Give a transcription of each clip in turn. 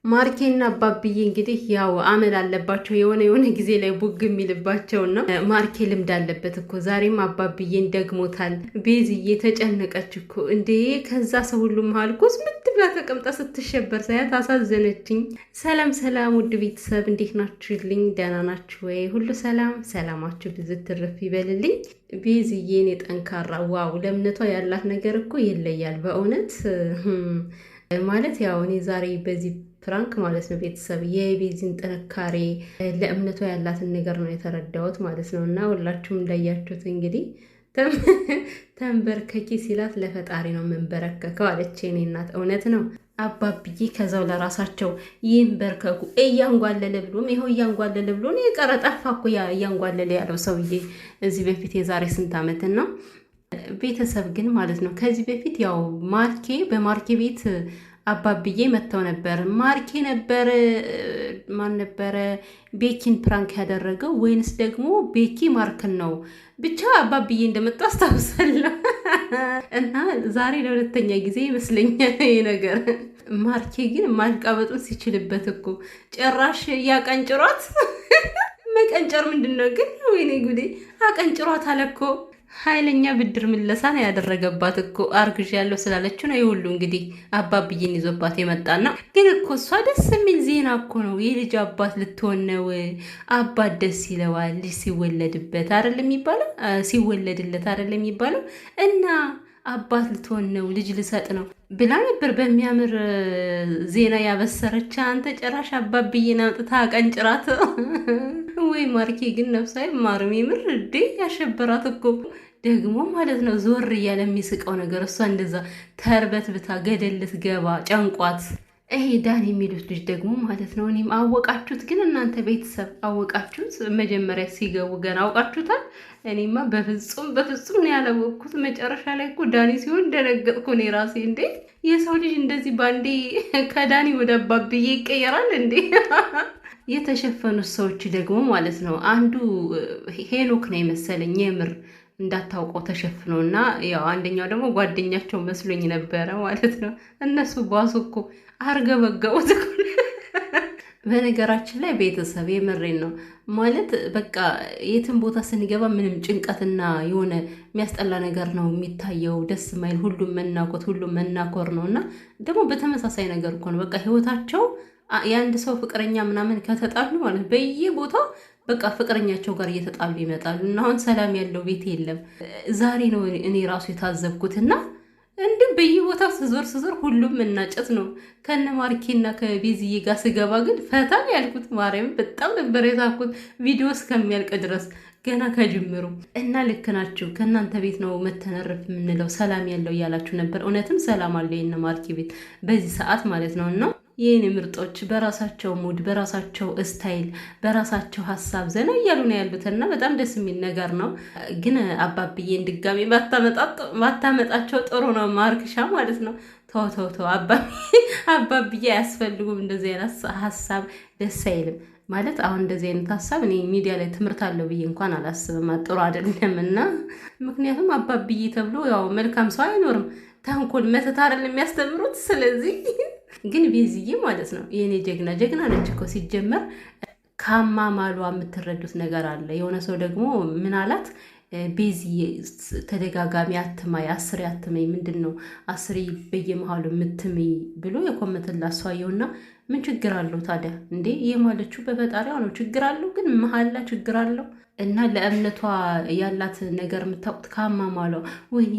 ማርኬና አባብዬ እንግዲህ ያው አመል አለባቸው የሆነ ጊዜ ላይ ቡግ የሚልባቸውና ማርኬ ልምድ አለበት እኮ ዛሬም አባብዬን ደግሞታል። ቤዝዬ ተጨነቀች እኮ እንዴ! ከዛ ሰው ሁሉ መሀል ኮስ ምት ብላ ተቀምጣ ስትሸበር ሳያት አሳዘነችኝ። ሰላም ሰላም፣ ውድ ቤተሰብ እንዴት ናችሁልኝ? ደህና ናችሁ ወይ? ሁሉ ሰላም ሰላማችሁ ብዙ ትርፍ ይበልልኝ። ቤዝዬን የጠንካራ ዋው! ለእምነቷ ያላት ነገር እኮ ይለያል በእውነት ማለት ያው እኔ ዛሬ በዚህ ፍራንክ ማለት ነው ቤተሰብ የቤዚን ጥንካሬ ለእምነቷ ያላትን ነገር ነው የተረዳሁት ማለት ነው። እና ሁላችሁም እንዳያችሁት እንግዲህ ተንበርከኪ ሲላት ለፈጣሪ ነው የምንበረከከው አለች የኔ እናት። እውነት ነው አባብዬ ከዛው ለራሳቸው ይንበርከኩ እያንጓለለ ብሎም ይኸው እያንጓለለ ብሎ ነው የቀረ። ጠፋ እኮ ያ እያንጓለለ ያለው ሰውዬ እዚህ በፊት የዛሬ ስንት ዓመት ነው ቤተሰብ ግን ማለት ነው። ከዚህ በፊት ያው በማርኬ ቤት አባብዬ መጥተው ነበር። ማርኬ ነበር ማን ነበረ ቤኪን ፕራንክ ያደረገው ወይንስ ደግሞ ቤኪ ማርክን ነው? ብቻ አባብዬ እንደመጣ አስታውሳለሁ። እና ዛሬ ለሁለተኛ ጊዜ ይመስለኛል ይሄ ነገር። ማርኬ ግን ማሽቃበጡን ሲችልበት እኮ ጭራሽ ያቀንጭሯት። መቀንጨር ምንድን ነው ግን? ወይኔ ጉዴ! አቀንጭሯት አለ እኮ። ኃይለኛ ብድር ምለሳ ነው ያደረገባት እኮ አርግዥ ያለው ስላለችው ነው የሁሉ እንግዲህ አባብዬን ይዞባት የመጣና ግን እኮ እሷ ደስ የሚል ዜና እኮ ነው። የልጅ አባት ልትሆን ነው። አባት ደስ ይለዋል ልጅ ሲወለድበት አይደል የሚባለው? ሲወለድለት አይደል የሚባለው? እና አባት ልትሆን ነው ልጅ ልሰጥ ነው ብላ ነበር በሚያምር ዜና ያበሰረች። አንተ ጭራሽ አባብዬን አምጥታ አቀንጭራት። ወይ ማርኬ ግን ነፍሳይ ማርሜ ምር እንዴ ያሸበራት እኮ ደግሞ ማለት ነው። ዞር እያለ የሚስቀው ነገር እሷ እንደዛ ተርበት ብታ ገደል ልትገባ ጨንቋት። ይሄ ዳን የሚሉት ልጅ ደግሞ ማለት ነው። እኔም አወቃችሁት ግን እናንተ ቤተሰብ አወቃችሁት? መጀመሪያ ሲገቡ ገና አውቃችሁታል? እኔማ በፍጹም ነው ያላወቅኩት። መጨረሻ ላይ እኮ ዳኒ ሲሆን ደነገጥኩ እኔ ራሴ። እንዴ የሰው ልጅ እንደዚህ ባንዴ ከዳኒ ወደ አባብዬ ይቀየራል እንዴ? የተሸፈኑት ሰዎች ደግሞ ማለት ነው። አንዱ ሄኖክ ነው የመሰለኝ የምር እንዳታውቀው ተሸፍኖ እና ያው አንደኛው ደግሞ ጓደኛቸው መስሎኝ ነበረ ማለት ነው። እነሱ ባሱ እኮ አርገበገቡት እኮ። በነገራችን ላይ ቤተሰብ የምሬን ነው ማለት በቃ የትን ቦታ ስንገባ ምንም ጭንቀትና የሆነ የሚያስጠላ ነገር ነው የሚታየው። ደስ ማይል ሁሉም መናኮት ሁሉም መናኮር ነው። እና ደግሞ በተመሳሳይ ነገር እኮ ነው በቃ ህይወታቸው የአንድ ሰው ፍቅረኛ ምናምን ከተጣሉ ማለት በየቦታው በቃ ፍቅረኛቸው ጋር እየተጣሉ ይመጣሉ። እና አሁን ሰላም ያለው ቤት የለም። ዛሬ ነው እኔ ራሱ የታዘብኩትና እንድም በየቦታው ስዞር ሁሉም መናጨት ነው። ከነ ማርኬና ከቤዝዬ ጋር ስገባ ግን ፈታን ያልኩት ማርያም በጣም ነበር የሳኩት ቪዲዮ እስከሚያልቅ ድረስ ገና ከጅምሩ። እና ልክ ናችሁ። ከእናንተ ቤት ነው መተነረፍ የምንለው ሰላም ያለው እያላችሁ ነበር። እውነትም ሰላም አለው የነ ማርኬ ቤት በዚህ ሰዓት ማለት ነው። እና ይህን ምርጦች በራሳቸው ሙድ በራሳቸው ስታይል በራሳቸው ሀሳብ ዘና እያሉ ነው ያሉት እና በጣም ደስ የሚል ነገር ነው። ግን አባብዬን ድጋሜ ባታመጣቸው ጥሩ ነው። ማርክሻ ማለት ነው። ተው አባብዬ አያስፈልጉም። እንደዚህ አይነት ሀሳብ ደስ አይልም ማለት አሁን እንደዚህ አይነት ሀሳብ እኔ ሚዲያ ላይ ትምህርት አለው ብዬ እንኳን አላስብም። ጥሩ አይደለም። እና ምክንያቱም አባብዬ ተብሎ ያው መልካም ሰው አይኖርም። ተንኮል መተት አይደል የሚያስተምሩት። ስለዚህ ግን ቤዝዬ ማለት ነው የኔ ጀግና ነች እኮ ሲጀመር። ከአማማሏ የምትረዱት ነገር አለ። የሆነ ሰው ደግሞ ምን አላት ቤዝዬ ተደጋጋሚ አትማይ 10 አትመይ ምንድን ነው 10 በየመሃሉ የምትመይ ብሎ የኮመተላት ሰውየውና ምን ችግር አለው ታዲያ እንዴ? ይህ ማለችው በፈጣሪዋ ነው። ችግር አለው ግን መሀላ ችግር አለው። እና ለእምነቷ ያላት ነገር የምታውቁት ከአማማሏ ወይኔ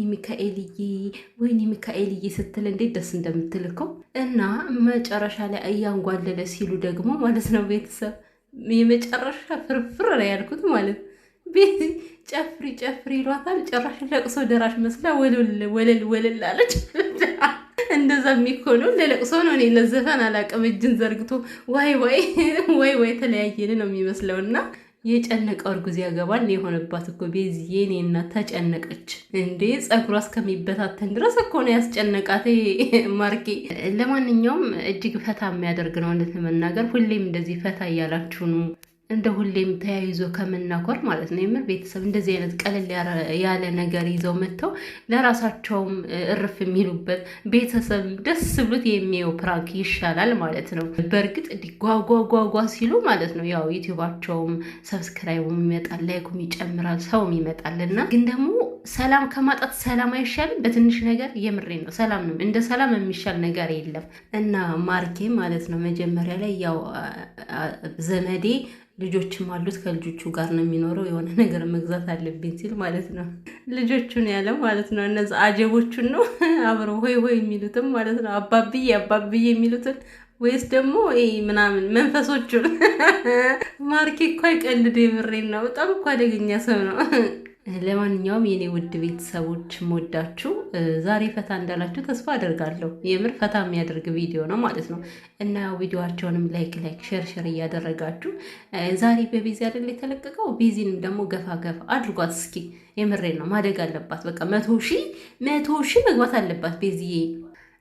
ሚካኤልዬ ስትል እንዴት ደስ እንደምትልከው። እና መጨረሻ ላይ እያንጓለለ ሲሉ ደግሞ ማለት ነው ቤተሰብ የመጨረሻ ፍርፍር ላይ ያልኩት ማለት ቤዚ ጨፍሪ ይሏታል። ጭራሽ ለቅሶ ደራሽ መስላ ወለል አለች። እንደዛ የሚኮነው ለለቅሶ ነው። እኔ ለዘፈን አላቅም። እጅን ዘርግቶ ዋይ ተለያየን ነው የሚመስለው። እና የጨነቀው እርጉዝ ያገባል የሆነባት እኮ ቤዝዬ የኔ እናት ተጨነቀች እንዴ! ጸጉሯ እስከሚበታተን ድረስ እኮ ነው ያስጨነቃት ማርኬ። ለማንኛውም እጅግ ፈታ የሚያደርግ ነው እንደት ለመናገር። ሁሌም እንደዚህ ፈታ እያላችሁ ነው እንደ ሁሌም ተያይዞ ከምናኮር ማለት ነው። የምር ቤተሰብ እንደዚህ አይነት ቀለል ያለ ነገር ይዘው መጥተው ለራሳቸውም እርፍ የሚሉበት ቤተሰብ ደስ ብሎት የሚየው ፕራንክ ይሻላል ማለት ነው። በእርግጥ ጓጓጓጓ ሲሉ ማለት ነው ያው ዩቲዩባቸውም ሰብስክራይቡም ይመጣል፣ ላይኩም ይጨምራል፣ ሰውም ይመጣል እና ግን ደግሞ ሰላም ከማጣት ሰላም አይሻልም? በትንሽ ነገር የምሬን ነው። ሰላም ነው፣ እንደ ሰላም የሚሻል ነገር የለም። እና ማርኬ ማለት ነው መጀመሪያ ላይ ያው ዘመዴ ልጆችም አሉት ከልጆቹ ጋር ነው የሚኖረው፣ የሆነ ነገር መግዛት አለብኝ ሲል ማለት ነው ልጆቹን ያለ ማለት ነው። እነዚ አጀቦቹን ነው አብረው ሆይ ሆይ የሚሉትም ማለት ነው። አባብዬ አባብዬ የሚሉትን ወይስ ደግሞ ምናምን መንፈሶቹን። ማርኬ እኮ አይቀልድ፣ የምሬን ነው። በጣም እኮ አደገኛ ሰው ነው። ለማንኛውም የኔ ውድ ቤተሰቦች ወዳችሁ ዛሬ ፈታ እንዳላችሁ ተስፋ አደርጋለሁ። የምር ፈታ የሚያደርግ ቪዲዮ ነው ማለት ነው እና ቪዲዮአቸውንም ላይክ ሼር እያደረጋችሁ ዛሬ በቤዚ አይደል የተለቀቀው። ቤዚንም ደግሞ ገፋ ገፋ አድርጓት እስኪ። የምሬን ነው፣ ማደግ አለባት። በቃ 100,000 መግባት አለባት ቤዚዬ።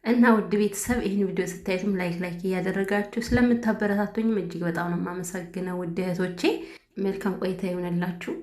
እና ውድ ቤተሰብ ይህን ቪዲዮ ስታዩትም ላይክ እያደረጋችሁ ስለምታበረታቱኝም እጅግ በጣም ነው የማመሰግነው። ውድ እህቶቼ መልካም ቆይታ ይሆንላችሁ።